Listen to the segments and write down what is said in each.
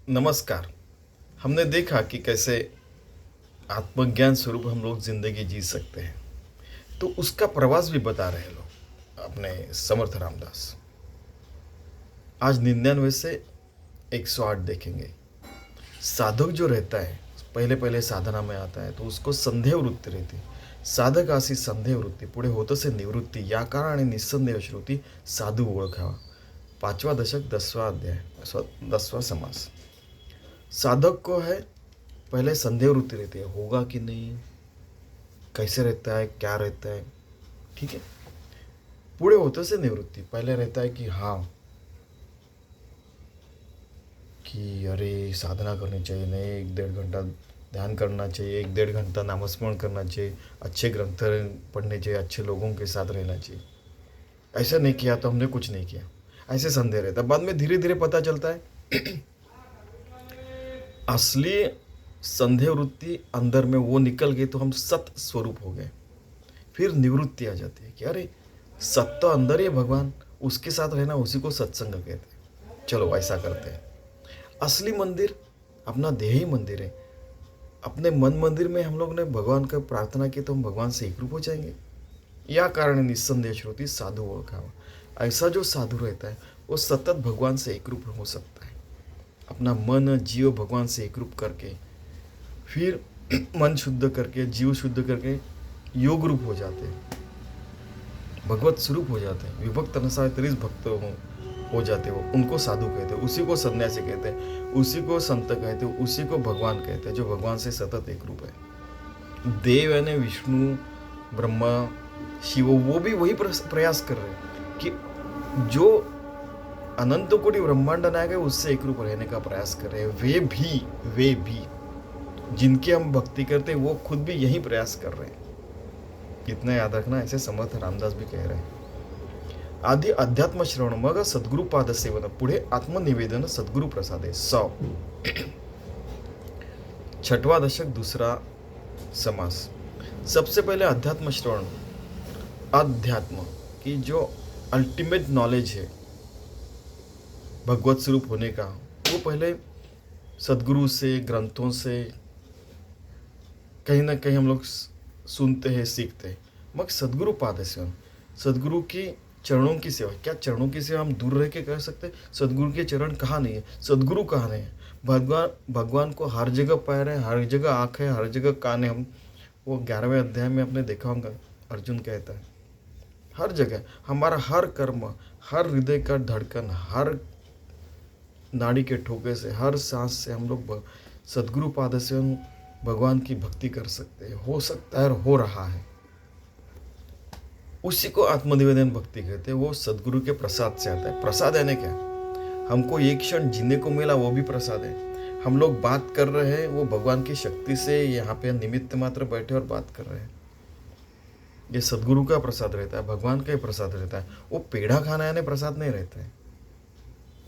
नमस्कार। हमने देखा कि कैसे आत्मज्ञान स्वरूप हम लोग जिंदगी जी सकते हैं, तो उसका प्रवास भी बता रहे लोग अपने समर्थ रामदास। आज 99 से 108 देखेंगे। साधक जो रहता है, पहले पहले साधना में आता है तो उसको संदेह वृत्ती रहती। साधक अशी संदेह वृत्ती पुढे होत असे निवृत्ती, या कारणाने निस्संदेह श्रुती साधू ओळखावा। 5वां दशक 10वां अध्याय 10वां समास। साधक को है पहले संदेह वृत्ति रहती है, होगा कि नहीं, कैसे रहता है, क्या रहता है, ठीक है। पूरे होते से निवृत्ति पहले रहता है कि हाँ, कि अरे साधना करनी चाहिए, नहीं 1-1.5 घंटा ध्यान करना चाहिए, 1-1.5 घंटा नामस्मरण करना चाहिए, अच्छे ग्रंथ पढ़ने चाहिए, अच्छे लोगों के साथ रहना चाहिए। ऐसा नहीं किया तो हमने कुछ नहीं किया, ऐसे संदेह रहता है। बाद में धीरे धीरे पता चलता है असली संदेह वृत्ति अंदर में वो निकल गई तो हम सत स्वरूप हो गए। फिर निवृत्ति आ जाती है कि अरे सत तो अंदर ही है भगवान, उसके साथ रहना, उसी को सत्संग कहते हैं। चलो ऐसा करते हैं। असली मंदिर अपना देह ही मंदिर है। अपने मन मंदिर में हम लोग ने भगवान का प्रार्थना की तो हम भगवान से एक रूप हो जाएंगे। या कारण निस्संदेह श्रुति साधु ओळखावा। ऐसा जो साधु रहता है वो सतत भगवान से एक रूप हो सकता है। अपना मन जीव भगवान से एक रूप करके, फिर मन शुद्ध करके, जीव शुद्ध करके योग रूप हो जाते हैं, भगवत स्वरूप हो जाते हैं। विभक्त नसावे तरीच भक्त हो जाते हो, उनको साधु कहते हैं, उसी को सन्यासी कहते हैं, उसी को संत कहते हैं, उसी को भगवान कहते हैं, जो भगवान से सतत एक रूप है। देव यानी विष्णु, ब्रह्मा, शिव, वो भी वही प्रयास कर रहे हैं कि जो अनंत कोटि ब्रह्मांड नायक है उससे एक रूप रहने का प्रयास कर रहे हैं। वे भी जिनकी हम भक्ति करते हैं वो खुद भी यही प्रयास कर रहे हैं। इतना याद रखना, ऐसे समर्थ रामदास भी कह रहे हैं। आधी अध्यात्म श्रवण, मग सद्गुरु पाद सेवन, पुढे आत्मनिवेदन सद्गुरु प्रसादे। 100 छठवां दशक दूसरा समास। सबसे पहले अध्यात्म श्रवण, अध्यात्म की जो अल्टीमेट नॉलेज है भगवत स्वरूप होने का, वो पहले सदगुरु से, ग्रंथों से कहीं ना कहीं हम लोग सुनते हैं, सीखते हैं। मग सदगुरु पाद सेवन, सदगुरु की चरणों की सेवा। क्या चरणों की सेवा हम दूर रह के कर सकते हैं? सदगुरु के चरण कहाँ नहीं है, सदगुरु कहाँ नहीं है? भगवान को हर जगह पैर है, हर जगह आँख है, हर जगह कान है। हम वो 11वें अध्याय में आपने देखा होगा, अर्जुन कहता है हर जगह हमारा हर कर्म, हर हृदय का धड़कन, हर नाड़ी के ठोके से, हर सांस से हम लोग सदगुरु पाद से हम भगवान की भक्ति कर सकते हैं। हो सकता है और हो रहा है। उसी को आत्मनिवेदन भक्ति कहते हैं। वो सदगुरु के प्रसाद से आता है। प्रसाद यानी क्या? हमको एक क्षण जीने को मिला, वो भी प्रसाद है। हम लोग बात कर रहे हैं, वो भगवान की शक्ति से यहाँ पे निमित्त मात्र बैठे और बात कर रहे हैं। ये सदगुरु का प्रसाद रहता है, भगवान का ही प्रसाद रहता है। वो पेड़ा खाना यानी प्रसाद नहीं रहता है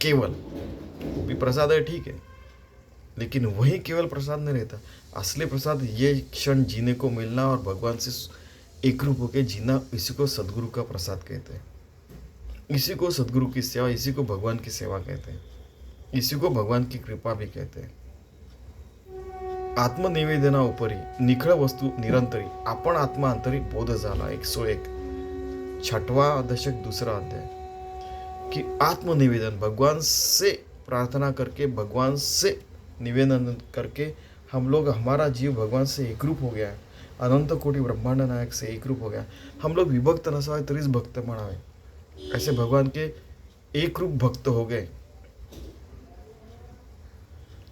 केवल, वो भी प्रसाद है, ठीक है, लेकिन वही केवल प्रसाद नहीं रहता। असली प्रसाद ये क्षण जीने को मिलना और भगवान से एक रूप होकर जीना, इसी को सदगुरु का प्रसाद कहते हैं। इसी को सदगुरु की सेवा, इसी को भगवान की सेवा कहते हैं, इसी को भगवान की कृपा भी कहते हैं। आत्मनिवेदना उपरी निखळ वस्तू निरंतरी, आपण आत्मा अंतरी बोध झाला। 101 छठवां दशक दूसरा अध्याय। कि आत्मनिवेदन, भगवान से प्रार्थना करके, भगवान से निवेदन करके हम लोग, हमारा जीव भगवान से एक रूप हो गया है, अनंत कोटि ब्रह्मांड नायक से एक रूप हो गया। हम लोग विभक्त नसावे तरीच भक्त म्हणावे, ऐसे भगवान के एक रूप भक्त हो गए,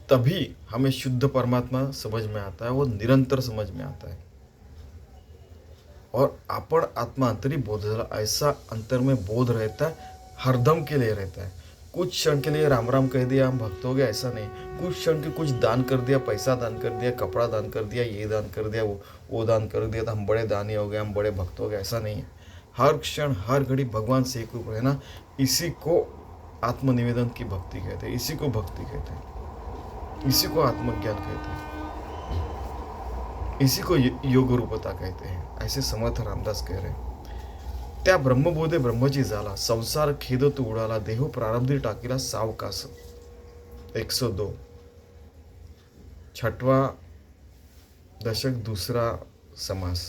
तभी हमें शुद्ध परमात्मा समझ में आता है, वो निरंतर समझ में आता है। और आपण आत्मा अंतरी बोध झाला, ऐसा अंतर में बोध रहता है, हरदम के लिए रहता है। कुछ क्षण के लिए राम राम कह दिया हम भक्त हो गए, ऐसा नहीं। कुछ क्षण के कुछ दान कर दिया, पैसा दान कर दिया, कपड़ा दान कर दिया, ये दान कर दिया, वो दान कर दिया तो हम बड़े दानी हो गए, हम बड़े भक्त हो गए, ऐसा नहीं है। हर क्षण हर घड़ी भगवान से एक रूप रहना, इसी को आत्मनिवेदन की भक्ति कहते हैं, इसी को भक्ति कहते हैं, इसी को आत्मज्ञान कहते हैं, इसी को योग रूपता कहते हैं। ऐसे समर्थ रामदास कह रहे हैं। त्या ब्रह्मबोधे ब्रह्मची झाला, संसार खेद तू उडाला, देह प्रारंभी टाकीला सावकाश। 102 छठवां दशक दूसरा समास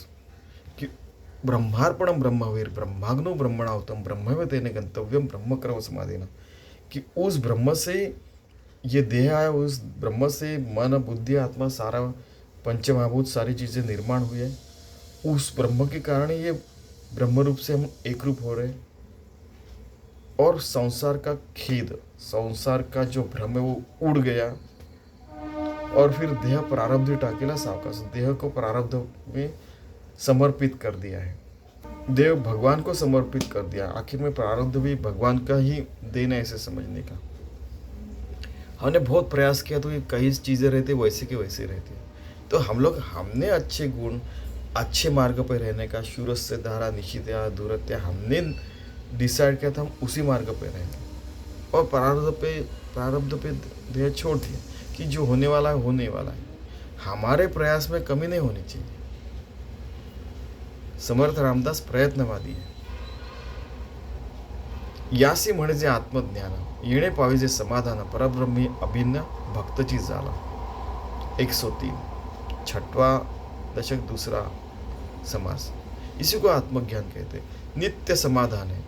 कि ब्रह्मार्पणम ब्रह्मवीर ब्रह्माग्नो ब्रह्मणाहुतम ब्रह्मवे तेने गंतव्यम ब्रह्म कर्म समाधिना, कि उस ब्रह्म से ये देह आया, उस ब्रह्म से मन बुद्धि आत्मा सारा पंचमहाभूत सारी चीज़ें निर्माण हुई है। उस ब्रह्म के कारण ये ब्रह्म रूप से हम एक रूप हो रहे हैं। और संसार का खेद, संसार का जो भ्रम है वो उड़ गया। और फिर देह प्रारब्ध टाकेला सावकाश, देह को प्रारब्ध में समर्पित कर दिया है, देव भगवान को समर्पित कर दिया। आखिर में प्रारब्ध भी भगवान का ही देन है, ऐसे समझने का। हमने बहुत प्रयास किया तो ये कई चीज़ें रहती वैसे के वैसे रहती है। तो हमने अच्छे गुण, अच्छे मार्ग पर रहने का, शूरस से धारा निशित्या दूरत्या, हमने डिसाइड किया था हम उसी मार्ग पर रहेंगे। और प्रारब्ध पे देह छोड़ दिया कि जो होने वाला है होने वाला है। हमारे प्रयास में कमी नहीं होनी चाहिए। समर्थ रामदास प्रयत्नवादी है। यासी म्हणजे आत्मज्ञान, येणे पाविजे समाधान, परब्रह्मी अभिन्न भक्तची जाला। 103 छठवां दशक दूसरा समास, इसी को आत्मज्ञान कहते हैं। नित्य समाधान है।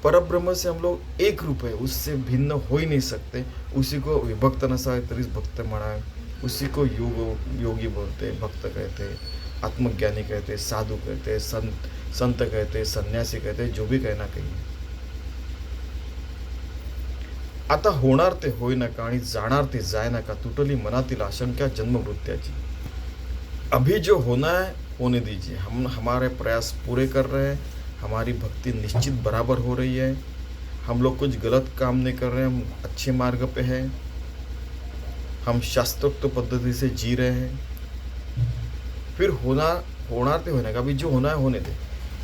परब्रह्म से हम लोग एक रूप है, उससे भिन्न हो ही नहीं सकते। उसी को विभक्त नसा तरीस भक्त मना, उसी को योगी बोलते, भक्त कहते, आत्मज्ञानी कहते, साधु कहते, संत कहते, सन्यासी कहते, जो भी कहना कहिए। आता होणार ते होई नका आणि जाणार ते जाय नका, तुटली मनातील आशंका जन्म मृत्याची। अभी जो होना है होने दीजिए। हम हमारे प्रयास पूरे कर रहे हैं, हमारी भक्ति निश्चित बराबर हो रही है। हम लोग कुछ गलत काम नहीं कर रहे हैं, हम अच्छे मार्ग पे हैं, हम शास्त्रोक्त पद्धति से जी रहे हैं। फिर होणार ते होने का, अभी जो होना है होने दे।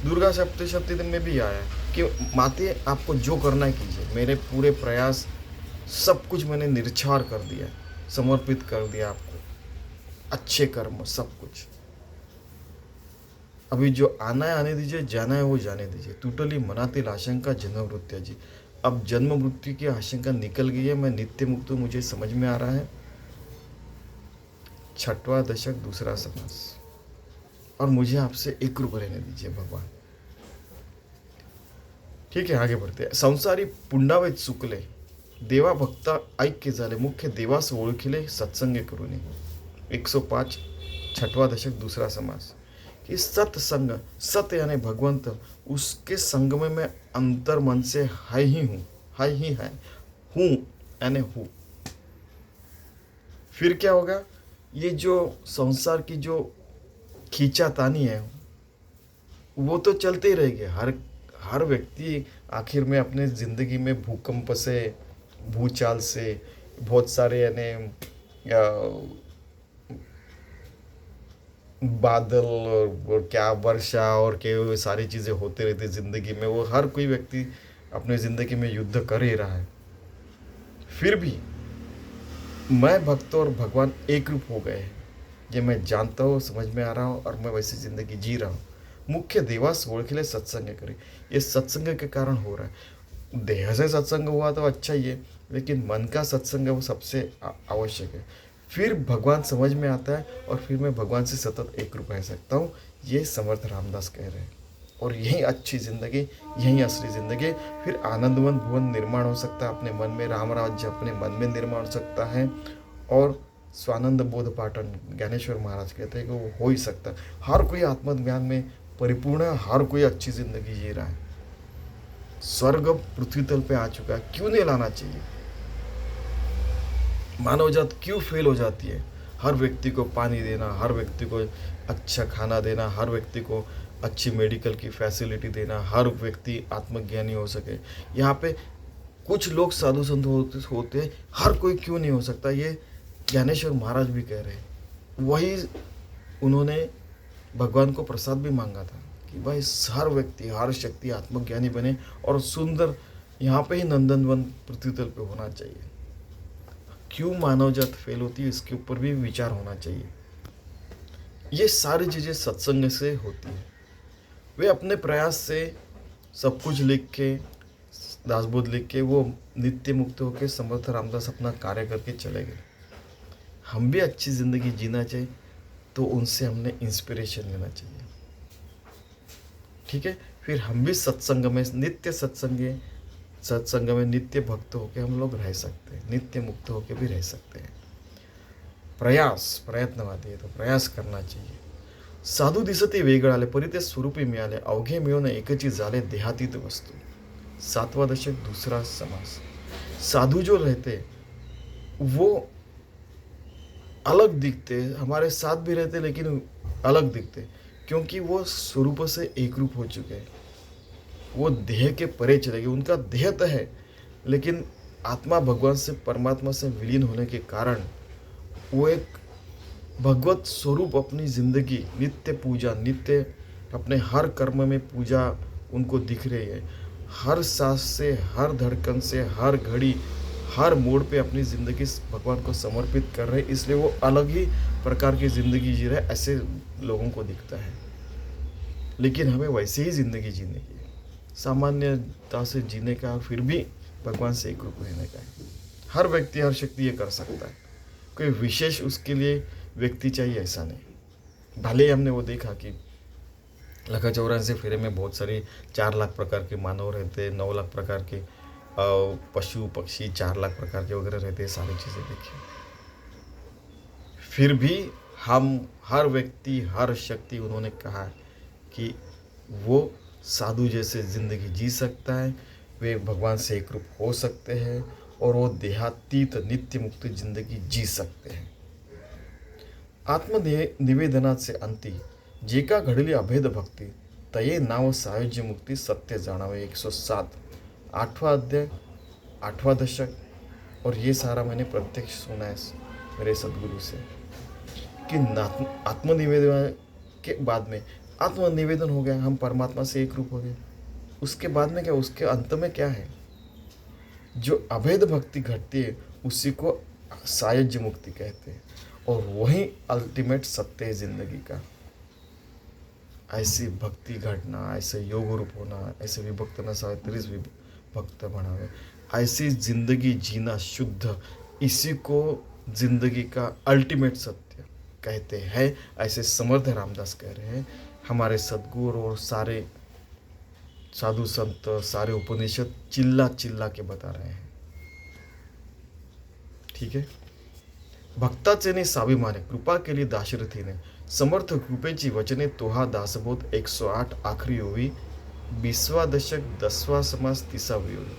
दुर्गा सप्तशती में भी आया है कि माते आपको जो करना है कीजिए, मेरे पूरे प्रयास सब कुछ मैंने निर्छार कर दिया, समर्पित कर दिया आपको, अच्छे कर्म सब कुछ। अभी जो आना है आने दीजिए, जाना है वो जाने दीजिए। टूटली मनातील आशंका जन्म मृत्याची, अब जन्म मृत्यु की आशंका निकल गई है, मैं नित्य मुक्त हूँ, मुझे समझ में आ रहा है। छठवां दशक दूसरा समास, और मुझे आपसे एक रूप रहने दीजिए भगवान। ठीक है, आगे बढ़ते हैं। संसारी पुंडावेत चुकले, देवा भक्त ऐक्य झाले, मुख्य देवास ओळखिले सत्संग करूनी। 105 छठवां दशक दूसरा समास, कि सत्संग, सत्य यानी भगवंत, उसके संग में मैं अंतर मन से है ही हूँ, है ही है, हूँ यानी हूँ। फिर क्या होगा, ये जो संसार की जो खींचातानी है वो तो चलते ही रहेगी। हर व्यक्ति आखिर में अपने ज़िंदगी में भूकंप से, भूचाल से, बहुत सारे यानी बादल और क्या वर्षा और क्या सारी चीज़ें होते रहती ज़िंदगी में, वो हर कोई व्यक्ति अपनी ज़िंदगी में युद्ध कर ही रहा है। फिर भी मैं भक्त और भगवान एक रूप हो गए हैं, ये मैं जानता हूँ, समझ में आ रहा हूँ, और मैं वैसी ज़िंदगी जी रहा हूँ। मुख्य देवास ओळखिले सत्संग करे, ये सत्संग के कारण हो रहा है। देह से सत्संग हुआ तो अच्छा ही है, लेकिन मन का सत्संग है वो सबसे आवश्यक है। फिर भगवान समझ में आता है और फिर मैं भगवान से सतत एक रूप रह सकता हूँ, ये समर्थ रामदास कह रहे हैं। और यही अच्छी ज़िंदगी, यही असली ज़िंदगी। फिर आनंदवन भुवन निर्माण हो सकता है अपने मन में, राम राज्य अपने मन में निर्माण हो सकता है। और स्वानंद बोध पाठन ज्ञानेश्वर महाराज कहते हैं कि वो हो ही सकता है। हर कोई आत्मज्ञान में परिपूर्ण है, हर कोई अच्छी ज़िंदगी जी रहा है। स्वर्ग पृथ्वी तल पे आ चुका है, क्यों नहीं लाना चाहिए? मानव जात क्यों फेल हो जाती है? हर व्यक्ति को पानी देना, हर व्यक्ति को अच्छा खाना देना, हर व्यक्ति को अच्छी मेडिकल की फैसिलिटी देना, हर व्यक्ति आत्मज्ञानी हो सके। यहाँ पे कुछ लोग साधु संत होते हैं, हर कोई क्यों नहीं हो सकता? ये ज्ञानेश्वर महाराज भी कह रहे हैं। वही उन्होंने भगवान को प्रसाद भी मांगा था कि भाई हर व्यक्ति, हर शक्ति आत्मज्ञानी बने और सुंदर यहाँ पे ही नंदनवन पृथ्वी तल पे होना चाहिए। क्यों मानव जात फेल होती है, इसके ऊपर भी विचार होना चाहिए। ये सारी चीज़ें सत्संग से होती है। वे अपने प्रयास से सब कुछ लिख के, दासबोध लिख के, वो नित्य मुक्त होकर समर्थ रामदास अपना कार्य करके चले गए। हम भी अच्छी ज़िंदगी जीना चाहिए, तो उनसे हमने इंस्पिरेशन लेना चाहिए। ठीक है, फिर हम भी सत्संग में नित्य भक्त होकर हम लोग रह सकते हैं, नित्य मुक्त होकर भी रह सकते हैं। प्रयत्नवादी आहे, तो प्रयास करना चाहिए। साधू दिसते वेगळाले परी ते स्वरूपी मिळाले, अवघे मिळून एकची झाले देहातीत वस्तू। 7वां दशक, दूसरा समास। साधु जो रहते वो अलग दिखते, हमारे साथ भी रहते लेकिन अलग दिखते, क्योंकि वो स्वरूप से एक रूप हो चुके हैं। वो देह के परे चले गए, उनका देह तो है लेकिन आत्मा भगवान से, परमात्मा से विलीन होने के कारण वो एक भगवत स्वरूप अपनी जिंदगी, नित्य पूजा, नित्य अपने हर कर्म में पूजा उनको दिख रही है। हर सांस से, हर धड़कन से, हर घड़ी, हर मोड़ पे अपनी ज़िंदगी भगवान को समर्पित कर रहे हैं, इसलिए वो अलग ही प्रकार की ज़िंदगी जी रहे, ऐसे लोगों को दिखता है। लेकिन हमें वैसे ही ज़िंदगी जीने की है, सामान्यता से जीने का, फिर भी भगवान से एक रूप रहने का है। हर व्यक्ति, हर शक्ति ये कर सकता है, कोई विशेष उसके लिए व्यक्ति चाहिए ऐसा नहीं। भले ही हमने वो देखा कि लखा 84 फेरे में बहुत सारे 4 लाख प्रकार के मानव रहते, 9 लाख प्रकार के पशु पक्षी, 4 लाख प्रकार के वगैरह रहते, सारी चीज़ें देखी। फिर भी हम हर व्यक्ति, हर शक्ति, उन्होंने कहा कि वो साधु जैसे ज़िंदगी जी सकता है, वे भगवान से एक रूप हो सकते हैं और वो देहातीत नित्य मुक्त जिंदगी जी सकते हैं। आत्मनिवेदनाचे अंती जे का घडली अभेद भक्ती, तये नाव सायुज्य मुक्ती सत्य जानावे। 107, 8वां अध्याय, 8वां दशक। और ये सारा मैंने प्रत्यक्ष सुना है मेरे सदगुरु से कि आत्मनिवेदन के बाद में, आत्मनिवेदन हो गया, हम परमात्मा से एक रूप हो गए, उसके बाद में क्या, उसके अंत में क्या है, जो अभेद भक्ति घटती है उसी को सायुज्य मुक्ति कहते हैं, और वही अल्टीमेट सत्य है जिंदगी का। ऐसी भक्ति घटना, ऐसे योग रूप होना, ऐसे विभक्त नसावे तरीच विभक्त बनावे, ऐसी जिंदगी जीना शुद्ध, इसी को जिंदगी का अल्टीमेट सत्य कहते हैं, ऐसे समर्थ रामदास कह रहे हैं। हमारे सद्गुरु और सारे साधु संत, सारे उपनिषद चिल्ला चिल्ला के बता रहे हैं। ठीक है, भक्ताचे स्वाभिमाने कृपा केली दाशरथीने, समर्थ कृपेची वचने तोहा दासबोध। 108, आखरी ओवी, 20वां दशक, 10वां समास, 30वां ओवी।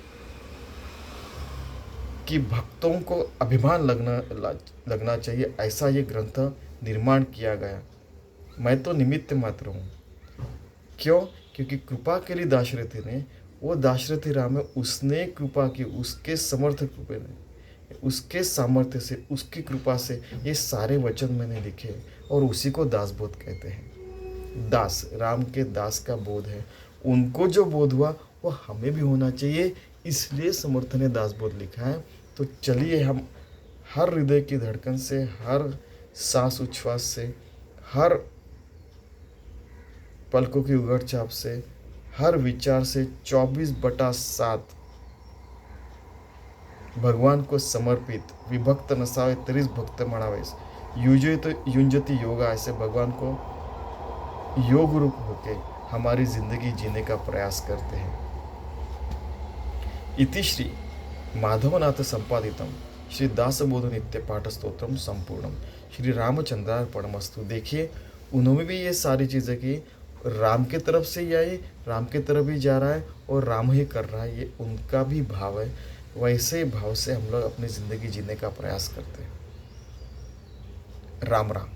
कि भक्तों को अभिमान लगना चाहिए, ऐसा ये ग्रंथ निर्माण किया गया। मैं तो निमित्त मात्र हूँ। क्यों? क्योंकि कृपा के लिए दाशरथी ने, वो दाशरथी राम है, उसने कृपा की, उसके समर्थ कृपा ने, उसके सामर्थ्य से, उसकी कृपा से ये सारे वचन मैंने लिखे, और उसी को दासबोध कहते हैं। दास, राम के दास का बोध है, उनको जो बोध हुआ वो हमें भी होना चाहिए, इसलिए समर्थ ने दासबोध लिखा है। तो चलिए हम हर हृदय की धड़कन से, हर सांस उच्छ्वास से, हर पलकों की उगड़ चाप से, हर विचार से 24/7 भगवान को समर्पित, विभक्त नसावे तरीच भक्त म्हणावेस, युंजती योगा, ऐसे भगवान को योग रूप होके हमारी जिंदगी जीने का प्रयास करते हैं। इति श्री माधवनाथ संपादितम श्री दासबोध नित्य पाठ स्तोत्रम संपूर्णम श्री रामचंद्रार्पणमस्तु। देखिए, उन्होंने भी ये सारी चीज़ें की, राम के तरफ से ही आई, राम के तरफ ही जा रहा है और राम ही कर रहा है, ये उनका भी भाव है। वैसे भाव से हम लोग अपनी ज़िंदगी जीने का प्रयास करते हैं। राम राम।